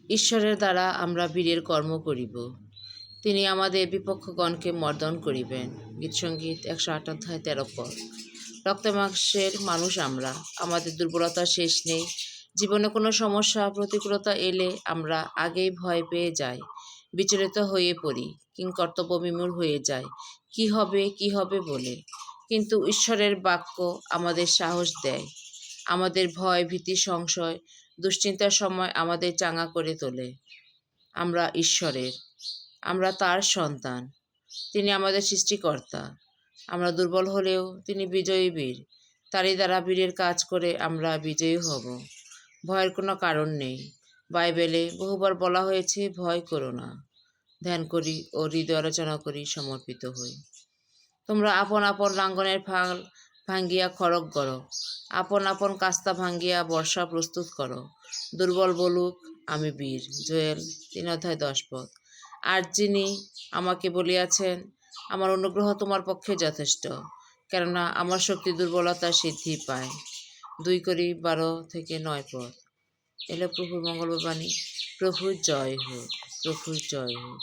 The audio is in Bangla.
ঈশ্বরের দ্বারা আমরা বীরের কর্ম করিব। তিনি আমাদের বিপক্ষগণকে মর্দন করিবেন। গীতসঙ্গীত 108 অধ্যায় 13 পদ। রক্তমাংসের মানুষ আমরা, আমাদের দুর্বলতার শেষ নেই। জীবনে কোনো সমস্যা প্রতিকূলতা এলে আমরা আগেই ভয় পেয়ে যাই, বিচলিত হয়ে পড়ি, কিংকর্তব্য বিমূঢ় হয়ে যায়, কি হবে বলে। কিন্তু ঈশ্বরের বাক্য আমাদের সাহস দেয়, আমাদের ভয়, ভীতি, সংশয়, দুশ্চিন্তার সময় আমাদের চাঙ্গা করে তোলে। আমরা ঈশ্বরের, আমরা তার সন্তান, তিনি আমাদের সৃষ্টিকর্তা। আমরা দুর্বল হলেও তিনি বিজয়ী বীর, তারই দ্বারা বীরের কাজ করে আমরা বিজয়ী হব। ভয়ের কোনো কারণ নেই। বাইবেলে বহুবার বলা হয়েছে, ভয় করো না। ধ্যান করি ও হৃদয় আলোচনা করি, সমর্পিত হই। তোমরা আপন আপন লাঙ্গলের ফাল ভাঙ্গিয়া খড়গ গড়, আপন আপন কাস্তা ভাঙ্গিয়া বর্ষা প্রস্তুত করো। দুর্বল বলুক, আমি বীর। জোয়েল 3 অধ্যায় 10 পদ। আর যিনি আমাকে বলিয়াছেন, আমার অনুগ্রহ তোমার পক্ষে যথেষ্ট, কেননা আমার শক্তি দুর্বলতা সিদ্ধি পায়। 2 করি 12 থেকে 9 পদ। এলো প্রভুর মঙ্গল বাণী। প্রভুর জয় হোক, প্রভুর জয় হোক।